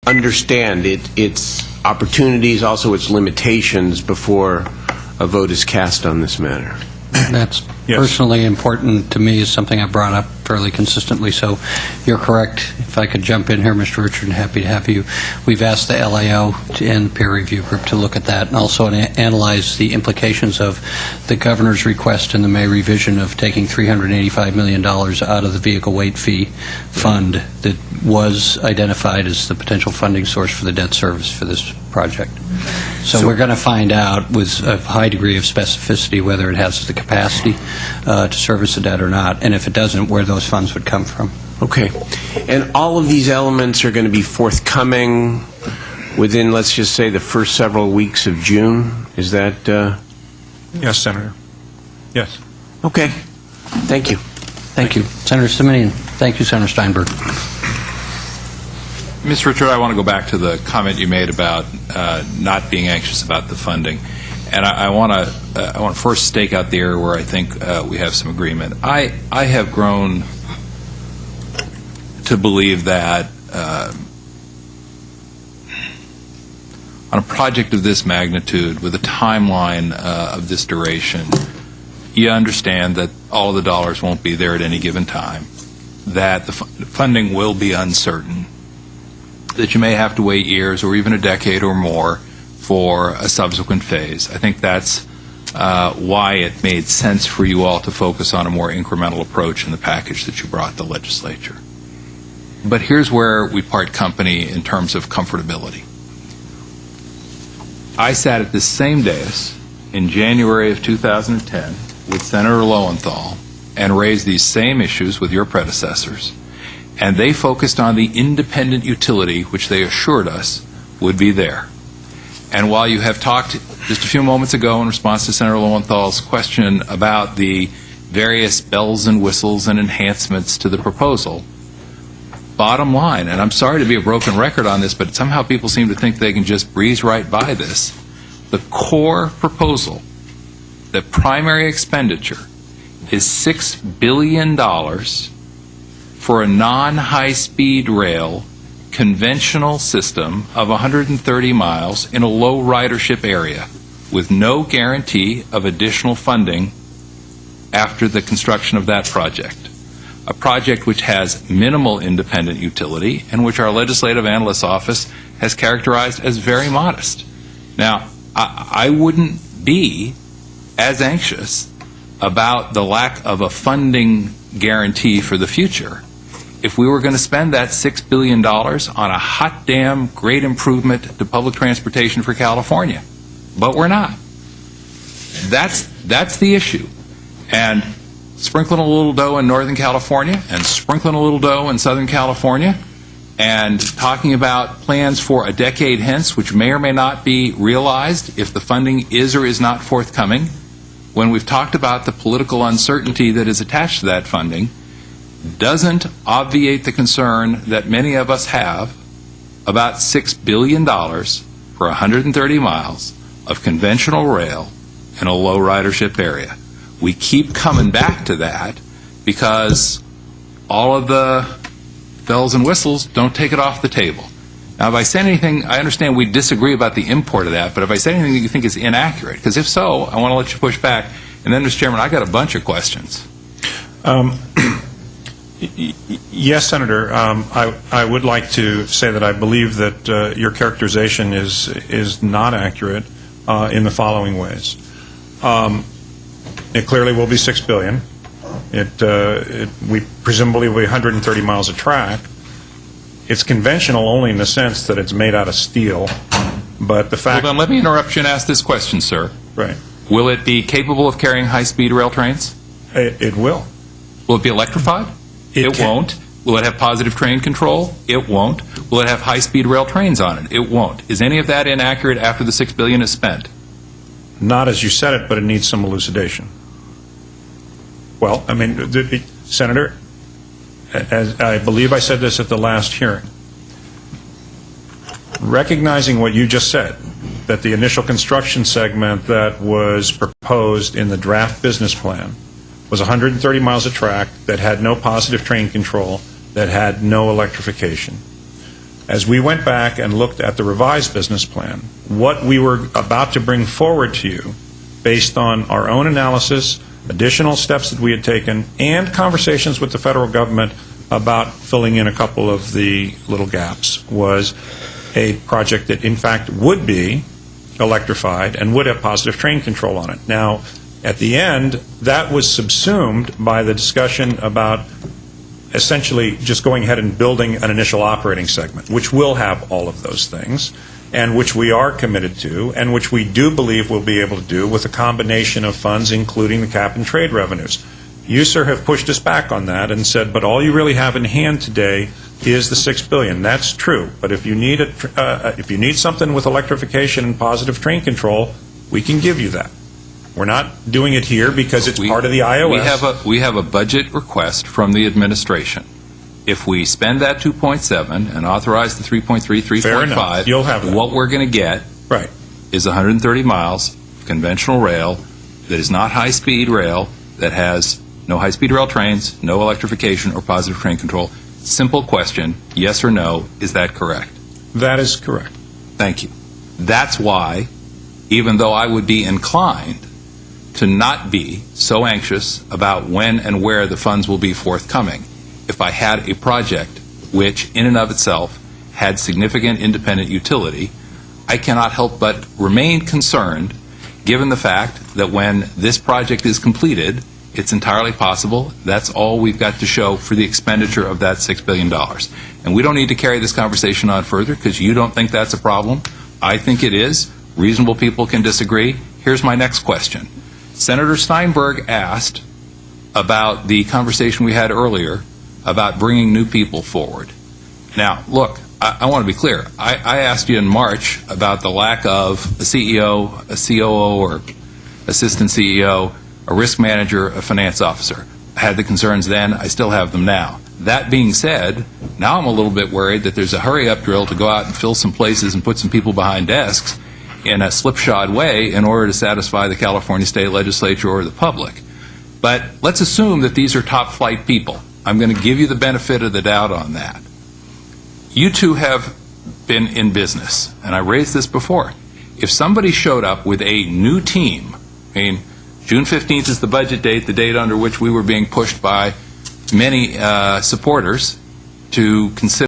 understand its opportunities, also its limitations, before a vote is cast on this matter. That's Yes. personally important to me, is something I brought up fairly consistently. So you're correct. If I could jump in here, Mr. Richard, happy to have you. We've asked the LAO and peer review group to look at that and also analyze the implications of the governor's request in the May revision of taking $385 million out of the vehicle weight fee fund that was identified as the potential funding source for the debt service for this project. So we're going to find out with a high degree of specificity whether it has the capacity to service the debt or not, and if it doesn't, where those funds would come from. Okay. And all of these elements are going to be forthcoming within, let's just say, the first several weeks of June? Is that... Yes, Senator. Yes. Okay. Thank you. Thank you. Senator Simitian. Thank you, Senator Steinberg. Mr. Richard, I want to go back to the comment you made about not being anxious about the funding. And I want to first stake out the area where I think we have some agreement. I have grown to believe that on a project of this magnitude, with a timeline of this duration, you understand that all of the dollars won't be there at any given time, that the funding will be uncertain, that you may have to wait years or even a decade or more for a subsequent phase. I think that's why it made sense for you all to focus on a more incremental approach in the package that you brought the legislature. But here's where we part company in terms of comfortability. I sat at this same dais in January of 2010 with Senator Lowenthal and raised these same issues with your predecessors, and they focused on the independent utility which they assured us would be there. And while you have talked just a few moments ago in response to Senator Lowenthal's question about the various bells and whistles and enhancements to the proposal, bottom line, and I'm sorry to be a broken record on this, but somehow people seem to think they can just breeze right by this, the core proposal, the primary expenditure, is $6 billion for a non-high-speed rail conventional system of 130 miles in a low ridership area with no guarantee of additional funding after the construction of that project. A project which has minimal independent utility and which our Legislative Analyst's Office has characterized as very modest. Now, I wouldn't be as anxious about the lack of a funding guarantee for the future if we were going to spend that $6 billion on a hot damn great improvement to public transportation for California. But we're not. That's the issue. And sprinkling a little dough in Northern California and sprinkling a little dough in Southern California and talking about plans for a decade hence, which may or may not be realized if the funding is or is not forthcoming, when we've talked about the political uncertainty that is attached to that funding, doesn't obviate the concern that many of us have about $6 billion for 130 miles of conventional rail in a low ridership area. We keep coming back to that because all of the bells and whistles don't take it off the table. Now, if I said anything, I understand we disagree about the import of that, but if I say anything that you think is inaccurate, because if so, I want to let you push back. And then, Mr. Chairman, I got a bunch of questions. Yes, Senator. I would like to say that I believe that your characterization is not accurate in the following ways. It clearly will be $6 billion. We presumably will be 130 miles of track. It's conventional only in the sense that it's made out of steel, but the fact... Well, then let me interrupt you and ask this question, sir. Right. Will it be capable of carrying high-speed rail trains? It will. Will it be electrified? It won't. Will it have positive train control? It won't. Will it have high-speed rail trains on it? It won't. Is any of that inaccurate after the $6 billion is spent? Not as you said it, but it needs some elucidation. Well, I mean, Senator, as I believe I said this at the last hearing, recognizing what you just said, that the initial construction segment that was proposed in the draft business plan was 130 miles of track that had no positive train control, that had no electrification. As we went back and looked at the revised business plan, what we were about to bring forward to you, based on our own analysis, additional steps that we had taken, and conversations with the federal government about filling in a couple of the little gaps, was a project that in fact would be electrified and would have positive train control on it. Now, at the end, that was subsumed by the discussion about essentially just going ahead and building an initial operating segment, which will have all of those things, and which we are committed to, and which we do believe we'll be able to do with a combination of funds, including the cap and trade revenues. You, sir, have pushed us back on that and said, but all you really have in hand today is the $6 billion. That's true, but if you need if you need something with electrification and positive train control, we can give you that. We're not doing it here because it's part of the iOS. We have a budget request from the administration. If we spend that 2.7 and authorize the 3.3, 3.5, you'll have that. What we're going to get Right. is 130 miles of conventional rail that is not high-speed rail, that has no high-speed rail trains, no electrification or positive train control. Simple question, yes or no, is that correct? That is correct. Thank you. That's why, even though I would be inclined to not be so anxious about when and where the funds will be forthcoming, if I had a project which, in and of itself, had significant independent utility, I cannot help but remain concerned, given the fact that when this project is completed, it's entirely possible that's all we've got to show for the expenditure of that $6 billion. And we don't need to carry this conversation on further because you don't think that's a problem. I think it is. Reasonable people can disagree. Here's my next question. Senator Steinberg asked about the conversation we had earlier about bringing new people forward. Now, look, I want to be clear. I asked you in March about the lack of a CEO, a COO, or assistant CEO, a risk manager, a finance officer. I had the concerns then. I still have them now. That being said, now I'm a little bit worried that there's a hurry-up drill to go out and fill some places and put some people behind desks in a slipshod way in order to satisfy the California State Legislature or the public. But let's assume that these are top-flight people. I'm going to give you the benefit of the doubt on that. You two have been in business, and I raised this before. If somebody showed up with a new team, I mean, June 15th is the budget date, the date under which we were being pushed by many supporters to consider